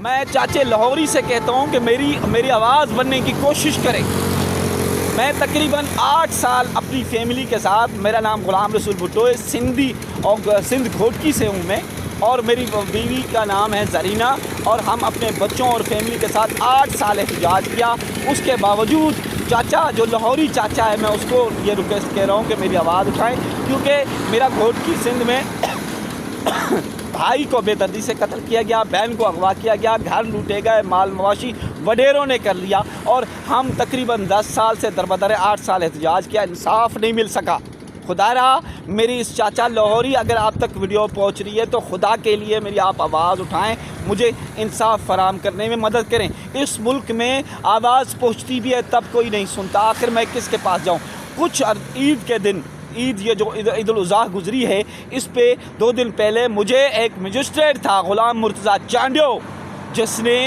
میں چاچے لاہوری سے کہتا ہوں کہ میری آواز بننے کی کوشش کریں۔ میں تقریباً 8 سال اپنی فیملی کے ساتھ، میرا نام غلام رسول بھٹو ہے، سندھی اور سندھ گھوٹکی سے ہوں میں، اور میری بیوی کا نام ہے زرینہ، اور ہم اپنے بچوں اور فیملی کے ساتھ 8 سال احتجاج کیا۔ اس کے باوجود چاچا جو لاہوری چاچا ہے، میں اس کو یہ ریکویسٹ کہہ رہا ہوں کہ میری آواز اٹھائیں، کیونکہ میرا گھوٹکی سندھ میں بھائی کو بے دردی سے قتل کیا گیا، بہن کو اغوا کیا گیا، گھر لوٹے گئے، مال مواشی وڈیروں نے کر لیا، اور ہم تقریباً 10 سال سے دربدر 8 سال احتجاج کیا، انصاف نہیں مل سکا۔ خدا رہا میری اس چاچا لاہوری اگر آپ تک ویڈیو پہنچ رہی ہے تو خدا کے لیے میری آپ آواز اٹھائیں، مجھے انصاف فراہم کرنے میں مدد کریں۔ اس ملک میں آواز پہنچتی بھی ہے تب کوئی نہیں سنتا، آخر میں کس کے پاس جاؤں؟ کچھ عید کے دن، یہ جو عید الاضحیٰ گزری ہے، اس پہ 2 دن پہلے مجھے ایک مجسٹریٹ تھا غلام مرتضیٰ چانڈیو، جس نے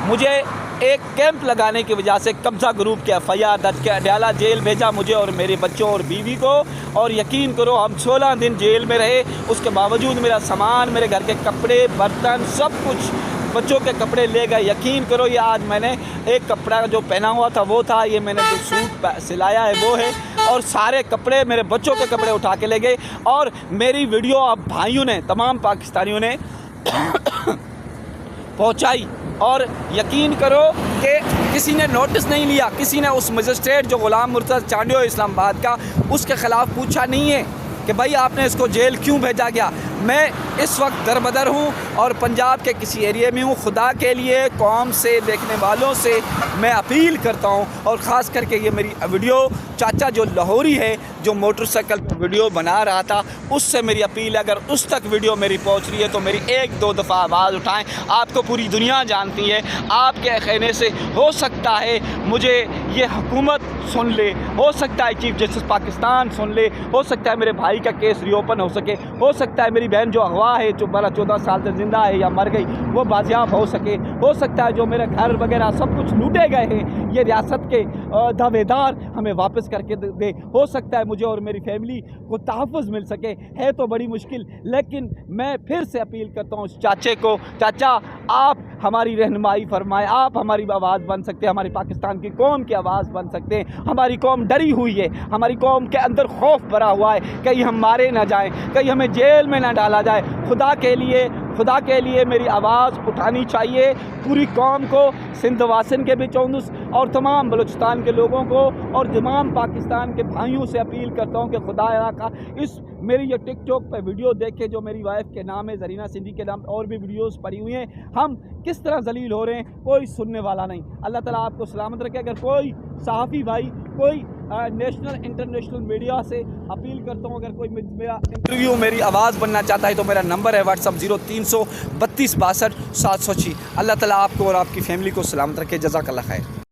مجھے ایک کیمپ لگانے کی وجہ سے قبضہ گروپ کے FIR درج کیا، اڈیالہ جیل بھیجا مجھے اور میرے بچوں اور بیوی کو، اور یقین کرو ہم 16 دن جیل میں رہے۔ اس کے باوجود میرا سامان، میرے گھر کے کپڑے، برتن، سب کچھ، بچوں کے کپڑے لے گئے۔ یقین کرو یہ آج میں نے ایک کپڑا جو پہنا ہوا تھا وہ تھا، یہ میں نے جو سوٹ سلایا ہے وہ ہے، اور سارے کپڑے، میرے بچوں کے کپڑے اٹھا کے لے گئے۔ اور میری ویڈیو اب بھائیوں نے، تمام پاکستانیوں نے پہنچائی، اور یقین کرو کہ کسی نے نوٹس نہیں لیا، کسی نے اس مجسٹریٹ جو غلام مرتضیٰ چانڈیو اسلام آباد کا، اس کے خلاف پوچھا نہیں ہے کہ بھائی آپ نے اس کو جیل کیوں بھیجا گیا۔ میں اس وقت دربدر ہوں اور پنجاب کے کسی ایریے میں ہوں۔ خدا کے لیے قوم سے، دیکھنے والوں سے میں اپیل کرتا ہوں، اور خاص کر کے یہ میری ویڈیو چاچا جو لاہوری ہے، جو موٹر سائیکل پر ویڈیو بنا رہا تھا، اس سے میری اپیل ہے، اگر اس تک ویڈیو میری پہنچ رہی ہے تو میری 1-2 دفعہ آواز اٹھائیں۔ آپ کو پوری دنیا جانتی ہے، آپ کے کہنے سے ہو سکتا ہے مجھے یہ حکومت سن لے، ہو سکتا ہے چیف جسٹس پاکستان سن لے، ہو سکتا ہے میرے بھائی کا کیس ری اوپن ہو سکے، ہو سکتا ہے میری بہن جو اغوا ہے، جو 12-14 سال سے زندہ ہے یا مر گئی، وہ بازیاب ہو سکے، ہو سکتا ہے جو میرے گھر وغیرہ سب کچھ لوٹے گئے ہیں یہ ریاست کے دعوے دار ہمیں واپس کر کے دے، ہو سکتا ہے مجھے اور میری فیملی کو تحفظ مل سکے۔ ہے تو بڑی مشکل، لیکن میں پھر سے اپیل کرتا ہوں اس چاچے کو، چاچا آپ ہماری رہنمائی فرمائیں، آپ ہماری آواز بن سکتے ہیں، ہماری پاکستان کی قوم کی آواز بن سکتے ہیں۔ ہماری قوم ڈری ہوئی ہے، ہماری قوم کے اندر خوف بھرا ہوا ہے، کہیں ہم مارے نہ جائیں، کہیں ہمیں جیل میں نہ ڈالا جائے۔ خدا کے لیے میری آواز اٹھانی چاہیے پوری قوم کو، سندھ واسن کے بھی 24 اور تمام بلوچستان کے لوگوں کو، اور تمام پاکستان کے بھائیوں سے اپیل کرتا ہوں کہ خدا کا اس میری یہ ٹک ٹاک پہ ویڈیو دیکھے، جو میری وائف کے نام ہے زرینہ سندھی کے نام، اور بھی ویڈیوز پڑی ہوئی ہیں، ہم کس طرح ذلیل ہو رہے ہیں، کوئی سننے والا نہیں۔ اللہ تعالیٰ آپ کو سلامت رکھے۔ اگر کوئی صحافی بھائی، کوئی نیشنل انٹرنیشنل میڈیا سے اپیل کرتا ہوں، اگر کوئی میرا انٹرویو، میری آواز بننا چاہتا ہے تو میرا نمبر ہے WhatsApp 0332 32 62 706۔ اللہ تعالیٰ آپ کو اور آپ کی فیملی کو سلامت رکھے۔ جزاک اللہ خیر۔